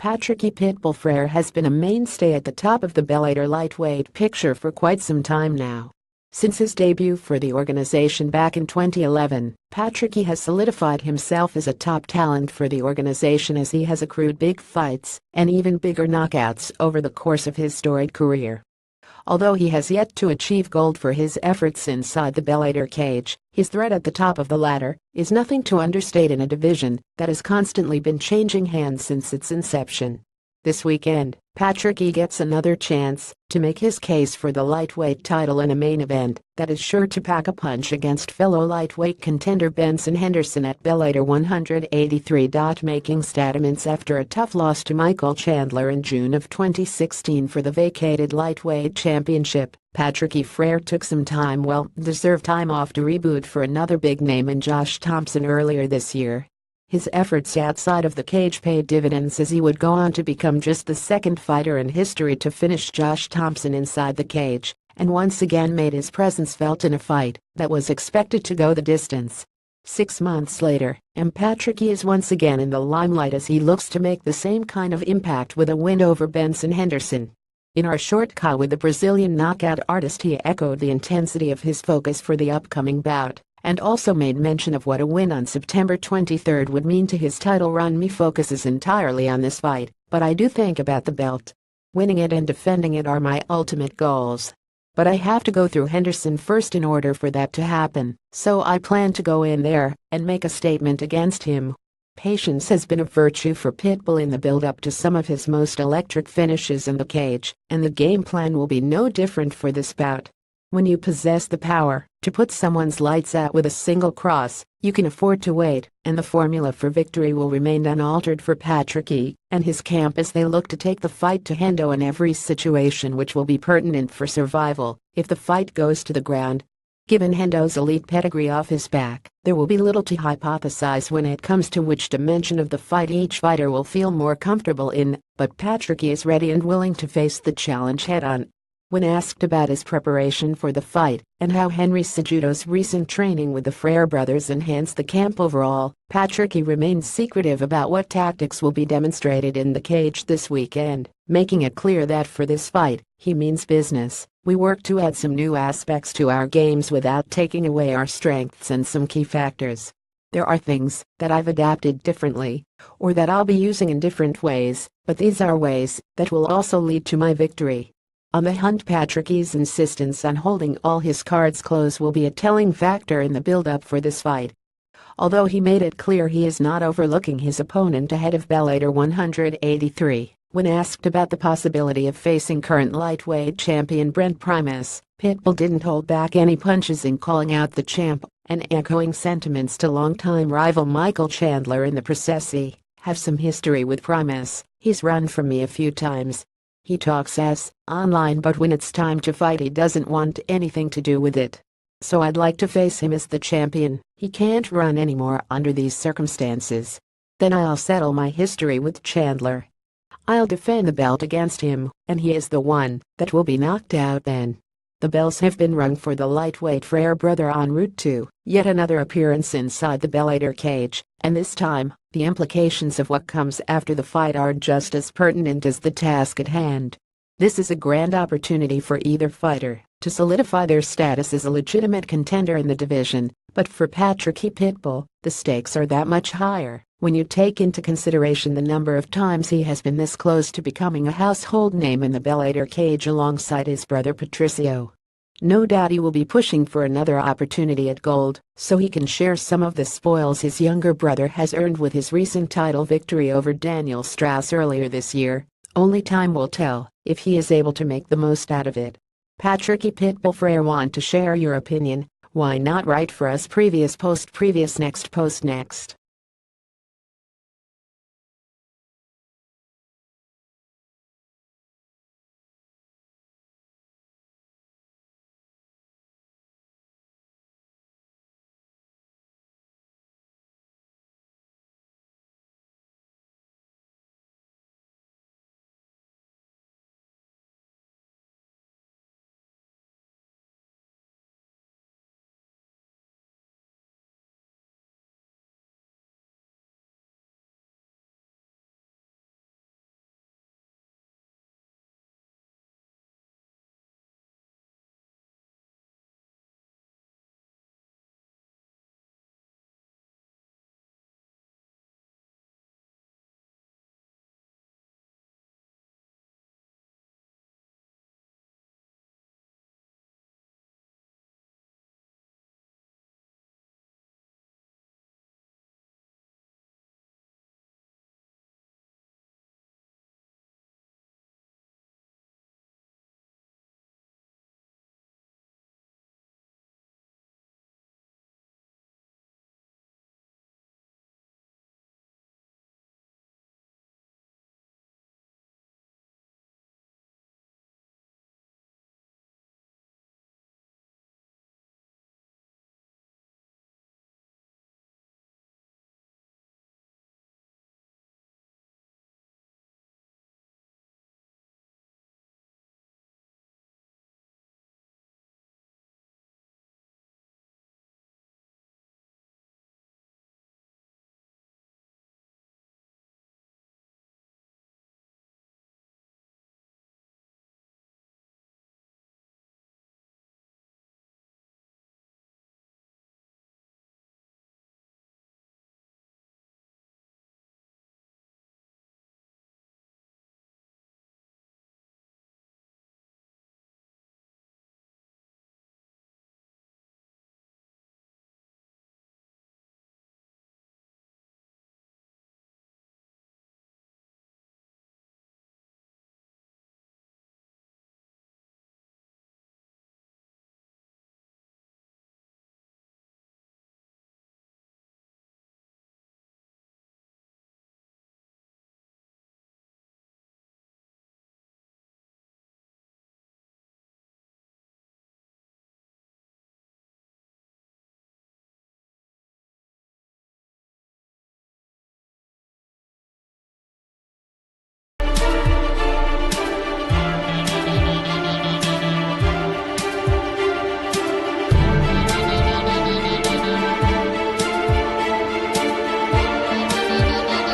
Patricky Pitbull Freire has been a mainstay at the top of the Bellator lightweight picture for quite some time now. Since his debut for the organization back in 2011, Patricky has solidified himself as a top talent for the organization as he has accrued big fights and even bigger knockouts over the course of his storied career. Although he has yet to achieve gold for his efforts inside the Bellator cage, his threat at the top of the ladder is nothing to understate in a division that has constantly been changing hands since its inception. This weekend, Patricky gets another chance to make his case for the lightweight title in a main event that is sure to pack a punch against fellow lightweight contender Benson Henderson at Bellator 183. Making statements after a tough loss to Michael Chandler in June of 2016 for the vacated lightweight championship, Patricky Freire took some well-deserved time off to reboot for another big name in Josh Thompson earlier this year. His efforts outside of the cage paid dividends as he would go on to become just the second fighter in history to finish Josh Thompson inside the cage, and once again made his presence felt in a fight that was expected to go the distance. 6 months later, Patricky is once again in the limelight as he looks to make the same kind of impact with a win over Benson Henderson. In our short call with the Brazilian knockout artist, he echoed the intensity of his focus for the upcoming bout, and also made mention of what a win on September 23 would mean to his title run. "Me focuses entirely on this fight, but I do think about the belt. Winning it and defending it are my ultimate goals. But I have to go through Henderson first in order for that to happen, so I plan to go in there and make a statement against him." Patience has been a virtue for Pitbull in the build-up to some of his most electric finishes in the cage, and the game plan will be no different for this bout. When you possess the power to put someone's lights out with a single cross, you can afford to wait, and the formula for victory will remain unaltered for Patricky and his camp as they look to take the fight to Hendo in every situation, which will be pertinent for survival if the fight goes to the ground. Given Hendo's elite pedigree off his back, there will be little to hypothesize when it comes to which dimension of the fight each fighter will feel more comfortable in, but Patricky is ready and willing to face the challenge head-on. When asked about his preparation for the fight and how Henry Cejudo's recent training with the Freire brothers enhanced the camp overall, Patricky remains secretive about what tactics will be demonstrated in the cage this weekend, making it clear that for this fight, he means business. "We work to add some new aspects to our games without taking away our strengths and some key factors. There are things that I've adapted differently, or that I'll be using in different ways, but these are ways that will also lead to my victory." On the hunt, Patricky's insistence on holding all his cards close will be a telling factor in the build-up for this fight. Although he made it clear he is not overlooking his opponent ahead of Bellator 183, when asked about the possibility of facing current lightweight champion Brent Primus, Pitbull didn't hold back any punches in calling out the champ and echoing sentiments to longtime rival Michael Chandler in the process. "Have some history with Primus, he's run from me a few times. He talks online, but when it's time to fight he doesn't want anything to do with it. So I'd like to face him as the champion. He can't run anymore under these circumstances. Then I'll settle my history with Chandler. I'll defend the belt against him, and he is the one that will be knocked out then." The bells have been rung for the lightweight Freire brother en route to yet another appearance inside the Bellator cage, and this time, the implications of what comes after the fight are just as pertinent as the task at hand. This is a grand opportunity for either fighter to solidify their status as a legitimate contender in the division, but for Patricky Pitbull, the stakes are that much higher when you take into consideration the number of times he has been this close to becoming a household name in the Bellator cage alongside his brother Patricio. No doubt he will be pushing for another opportunity at gold, so he can share some of the spoils his younger brother has earned with his recent title victory over Daniel Straus earlier this year. Only time will tell if he is able to make the most out of it. Patricky Pitbull Freire, want to share your opinion? Why not write for us? Previous post, next post, next.